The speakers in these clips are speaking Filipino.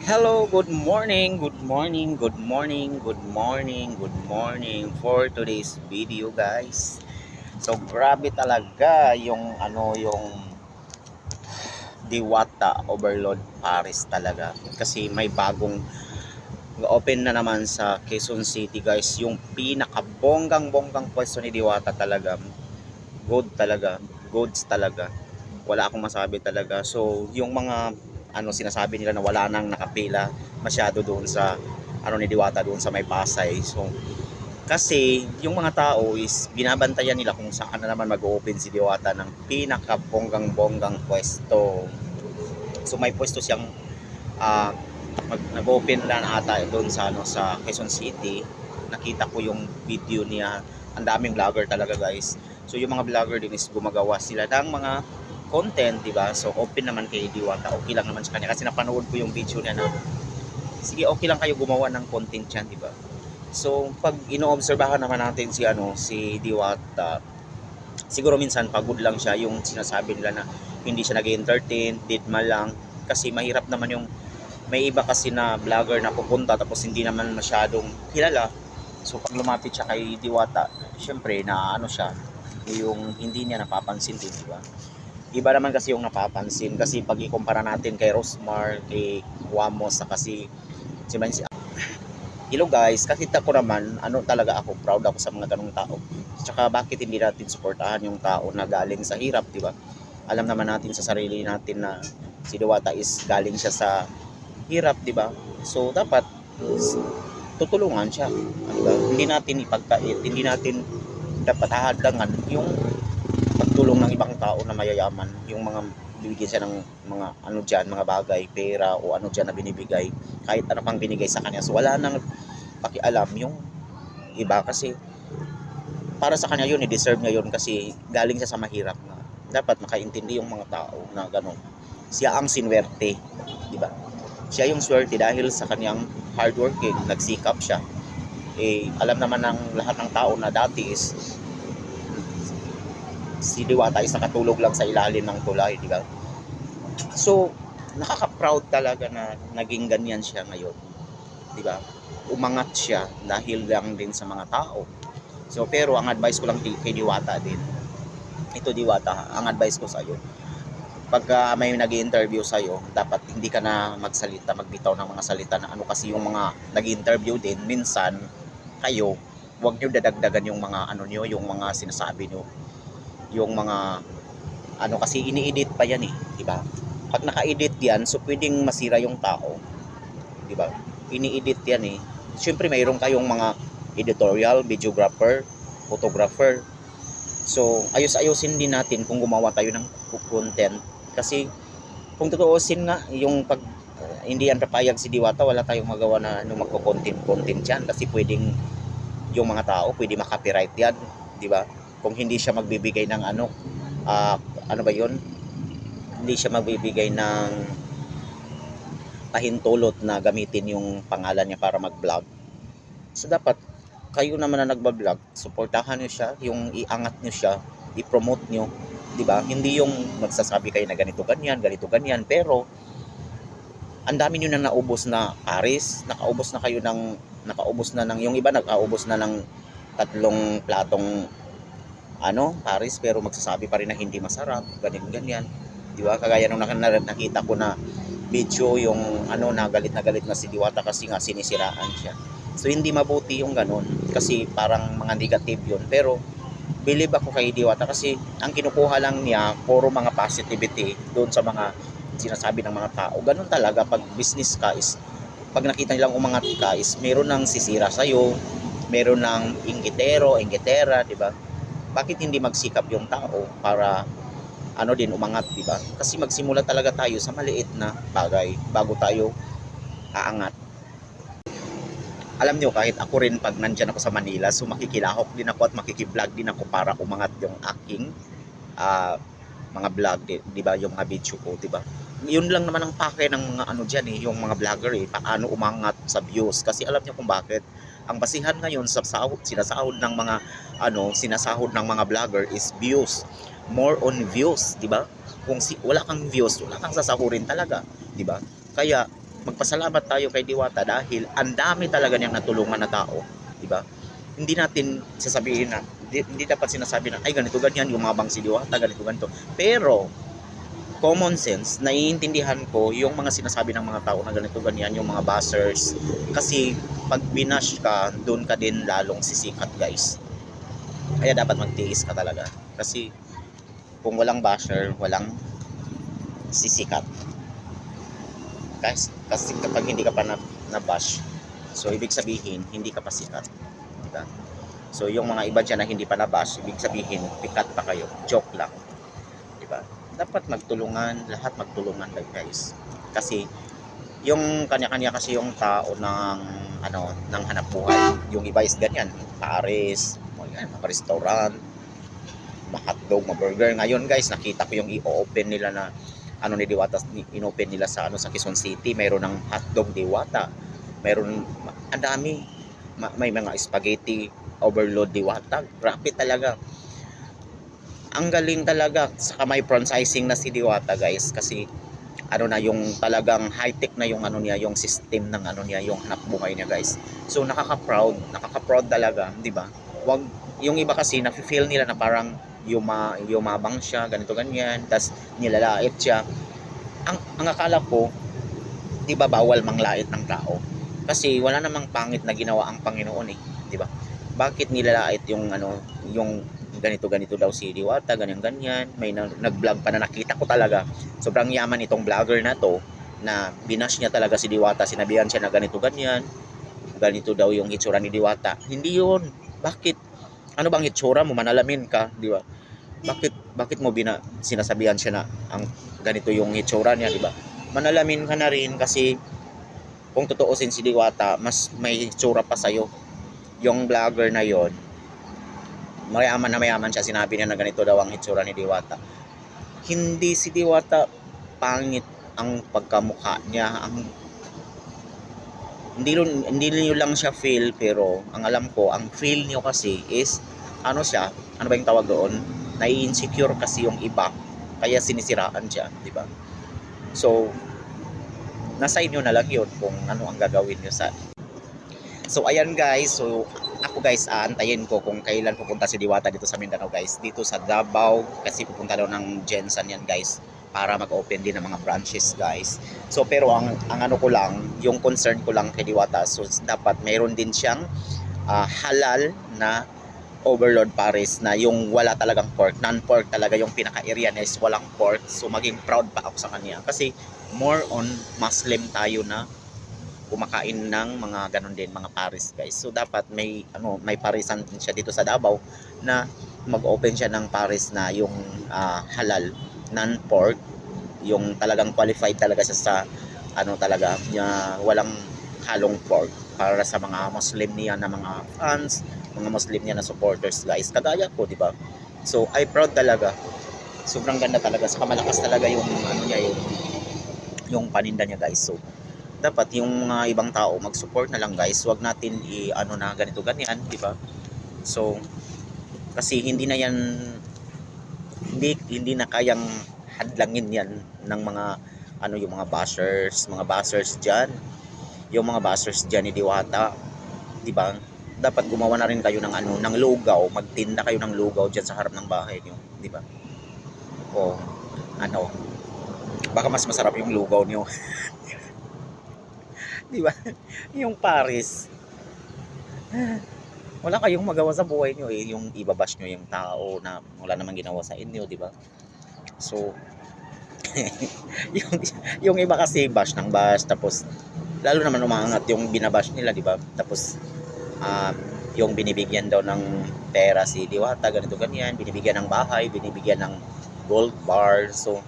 Hello, good morning, good morning, good morning, good morning, good morning for today's video, guys. So grabe talaga yung Diwata Overload Paris talaga kasi may bagong open na naman sa Quezon City, guys. Yung pinakabonggang-bonggang pwesto ni Diwata talaga. Good talaga, goods talaga. Wala akong masabi talaga. So, yung mga sinasabi nila na wala nang nakapila masyado doon sa ni Diwata doon sa may Pasay. So, kasi yung mga tao is binabantayan nila kung saan na naman mag-open si Diwata ng pinakabonggang-bonggang pwesto. So, may pwesto siyang ah, nag-open lang ata doon sa sa Quezon City. Nakita ko yung video niya. Ang daming vlogger talaga, guys. So yung mga vlogger din is gumagawa sila ng mga content, di ba? So open naman kay Diwata. Okay lang naman sa kanya kasi napanood ko yung video niya na sige, okay lang kayo gumawa ng content diyan, di ba? So pag inoobserbahan naman natin si Diwata, siguro minsan pagod lang siya, yung sinasabi nila na hindi siya nag-entertain, didma lang kasi mahirap naman yung may iba kasi na vlogger na pupunta tapos hindi naman masyadong kilala. So pag lumapit siya kay Diwata, syempre na siya, yung hindi niya napapansin din, di ba? Iba naman kasi yung napapansin kasi pag ikumpara natin kay Rosmar, kay Wamos, sa kasi si Mansi. Hello guys, kasi ko naman, talaga ako, proud ako sa mga ganong tao. Tsaka bakit hindi natin suportahan yung tao na galing sa hirap, di ba? Alam naman natin sa sarili natin na si Diwata is galing siya sa hirap, di ba? So dapat tutulungan siya, di ba? Hindi natin ipagkait, hindi natin dapat hahadlangan yung pagtulong ng ibang tao na mayayaman, yung mga bibigyan siya ng mga diyan, mga bagay, pera o diyan na binibigay, kahit ano pang binigay sa kanya. So wala nang pakialam yung iba kasi para sa kanya yun, i-deserve niya yun kasi galing siya sa mahirap na dapat makaintindi yung mga tao na gano'n. Siya ang sinwerte, di ba? Siya yung swerte dahil sa kanyang hardworking, nagsikap siya. Eh, alam naman ng lahat ng tao na dati is si Diwata is nakatulog lang sa ilalim ng tulay, di ba? So, nakaka-proud talaga na naging ganyan siya ngayon, di ba? Umangat siya dahil lang din sa mga tao. So, pero ang advice ko lang kay Diwata din, ito Diwata, ang advice ko sa iyo, pagka may nag-interview sa iyo, dapat hindi ka na magbitaw ng mga salita na kasi yung mga nag-interview din minsan kayo, wag niyo dadagdagan yung mga niyo, yung mga sinasabi niyo, yung mga kasi ini-edit pa yan, di ba? Pag naka-edit yan, so pwedeng masira yung tao, di ba? Ini-edit yan eh. Siyempre mayroon kayong mga editorial, videographer, photographer. So, ayos-ayosin din natin kung gumawa tayo ng content. Kasi, kung tutuusin nga, yung pag hindi yan papayag si Diwata, wala tayong magawa na magko-content yan. Kasi pwedeng, yung mga tao, pwede makapiright yan, di ba? Kung hindi siya magbibigay ng uh, ano ba yun? Hindi siya magbibigay ng pahintulot na gamitin yung pangalan niya para mag-vlog. So, dapat, kayo naman na nagba-vlog, suportahan niyo siya, yung iangat niyo siya, i-promote niyo, 'di ba? Hindi yung magsasabi kayo na ganito ganyan, pero ang dami niyo na naubos na Paris, nakaubos na ng yung iba nakaubos na ng tatlong platong Paris, pero magsasabi pa rin na hindi masarap, ganyan, 'di ba? Kagaya nung nakita ko na video yung na galit na si Diwata kasi nga sinisiraan siya. So hindi mabuti yung ganun kasi parang mga negative yun, pero believe ako kay Diwata kasi ang kinukuha lang niya puro mga positivity doon sa mga sinasabi ng mga tao. Ganun talaga pag business ka is pag nakita nilang umangat ka is meron nang sisira sa'yo, meron nang inggitera, di ba? Bakit hindi magsikap yung tao para din umangat, di ba? Kasi magsimula talaga tayo sa maliit na bagay bago tayo aangat. Alam niyo, kahit ako rin pag nandiyan ako sa Manila, so makikilahok din ako at makikiblog din ako para umangat yung aking uh, mga vlog, di ba? Yung mga video ko, di ba? Yun lang naman ang pake ng mga diyan yung mga vlogger paano umangat sa views. Kasi alam niyo kung bakit? Ang basihan ngayon sa sinasahod ng mga sinasahod ng mga vlogger is views. More on views, di ba? Kung wala kang views, wala kang sasahurin talaga, di ba? Kaya magpasalamat tayo kay Diwata dahil ang dami talaga niyang natulungan na tao, di ba? Hindi natin sasabihin na, hindi dapat sinasabi na, ay ganito ganyan, yumabang si Diwata, ganito ganito. Pero, common sense, naiintindihan ko yung mga sinasabi ng mga tao na ganito ganyan, yung mga bashers. Kasi, pag binash ka, doon ka din lalong sisikat, guys. Kaya dapat magtiis ka talaga. Kasi, kung walang basher, walang sisikat. Kasi kapag hindi ka pa na-bash, so ibig sabihin, hindi ka pa sikat. Diba? So yung mga iba dyan na hindi pa na-bash, ibig sabihin, pikat pa kayo. Joke lang. Diba? Dapat magtulungan, lahat magtulungan like guys. Kasi yung kanya-kanya kasi yung tao ng ng hanap buhay. Yung iba is ganyan, pares, mga restaurant, hotdog, burger. Ngayon guys, nakita ko yung i-open nila na ni Diwata, inopen nila sa sa Quezon City. Mayroon ng hotdog Diwata. Mayroon ang dami. May mga spaghetti overload Diwata. Grabe talaga. Ang galing talaga. Saka may franchising na si Diwata guys kasi na yung talagang high-tech na yung niya, yung system ng niya, yung hanap buhay niya guys. So nakaka-proud talaga, 'di ba? Wag yung iba kasi na-feel nila na parang yumabang siya, ganito ganyan, tas nilalait siya. Ang akala ko, 'di ba bawal manglait ng tao? Kasi wala namang pangit na ginawa ang Panginoon eh, 'di ba? Bakit nilalait yung yung ganito daw si Diwata, ganyan ganyan. May nag-vlog pa na nakita ko talaga. Sobrang yaman itong vlogger na to na binash niya talaga si Diwata, sinabihan siya na ganito ganyan. Ganito daw yung hitsura ni Diwata. Hindi 'yun. Bakit? Ano bang hitsura mo? Manalamin ka, 'di ba? Bakit mo sinasabihan siya na ang ganito yung hitsura niya, di ba? Manalamin ka na rin kasi kung tutuusin si Diwata, mas may hitsura pa sa'yo. Yung vlogger na yon, mayaman siya, sinabi niya na ganito daw ang hitsura ni Diwata. Hindi si Diwata pangit ang pagkamukha niya, hindi niyo lang siya feel, pero ang alam ko, ang feel niyo kasi is siya, ano ba yung tawag doon? Nai-insecure kasi yung iba, kaya sinisiraan siya, di ba? So, nasa inyo na lang yun kung ano ang gagawin nyo sa. So, ayan guys. So, ako guys, aantayin ko kung kailan pupunta si Diwata dito sa Mindanao guys. Dito sa Davao, kasi pupunta daw ng Jensen yan guys, para mag-open din ng mga branches guys. So, pero ang ko lang, yung concern ko lang kay Diwata, so dapat mayroon din siyang halal na overload pares na yung wala talagang pork, non-pork talaga yung pinaka-area niya is walang pork. So maging proud pa ako sa kanya kasi more on Muslim tayo na kumakain ng mga ganun din, mga pares guys. So dapat may parisan din siya dito sa Davao na mag-open siya ng pares na yung halal, non-pork, yung talagang qualified talaga siya sa talaga walang halong pork, para sa mga Muslim niya na mga fans, mga Muslim niya na supporters guys, kagaya ko, di ba? So I proud talaga, sobrang ganda talaga, saka malakas talaga yung niya, yung paninda niya guys. So dapat yung mga ibang tao mag-support na lang guys, wag natin na ganito ganyan, di ba? So kasi hindi na kayang hadlangin yan ng mga yung mga bashers diyan, yung mga bashers diyan ni Diwata, di ba? Dapat gumawa na rin kayo ng ng lugaw, magtinda kayo ng lugaw diyan sa harap ng bahay niyo, di ba? O baka mas masarap yung lugaw niyo. Di ba? Yung Paris, wala kayong magawa sa buhay niyo eh, yung ibabash niyo yung tao na wala namang ginawa sa inyo, di ba? So yung iba kasi bash ng bash, tapos lalo naman umaangat yung binabash nila, di ba? Tapos yung binibigyan daw ng pera si Diwata, ganito ganyan, binibigyan ng bahay, binibigyan ng gold bar. So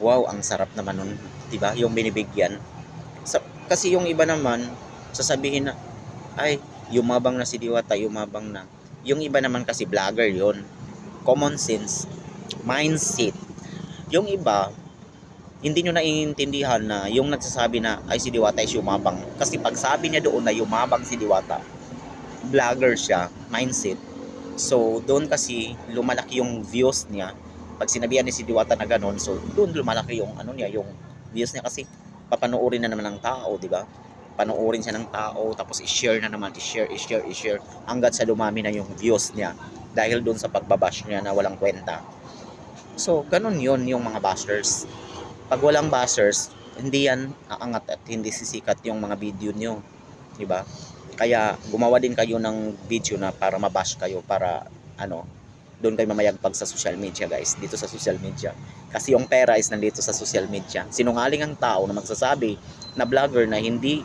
wow, ang sarap naman nun, di ba? Yung binibigyan. Kasi yung iba naman sasabihin na ay yumabang na si Diwata, yumabang na. Yung iba naman kasi vlogger yon, common sense, mindset. Yung iba hindi nyo naiintindihan na yung nagsasabi na ay si Diwata ay yumabang, kasi pag sabi niya doon na yumabang si Diwata, vlogger siya, mindset. So doon kasi lumalaki yung views niya pag sinabihan ni si Diwata na ganon. So doon lumalaki yung niya, yung views niya, kasi papanoorin na naman ng tao, di ba? Panoorin siya ng tao, tapos i-share na naman, i-share, hanggat sa dumami na yung views niya dahil dun sa pagbabash niya na walang kwenta. So, ganun yon yung mga bashers. Pag walang bashers, hindi yan aangat at hindi sisikat yung mga video nyo, di ba? Kaya gumawa din kayo ng video na para mabash kayo, para ano, doon kayo mamayagpag sa social media, guys, dito sa social media. Kasi yung pera is nandito sa social media. Sinungaling ang tao na magsasabi na vlogger na hindi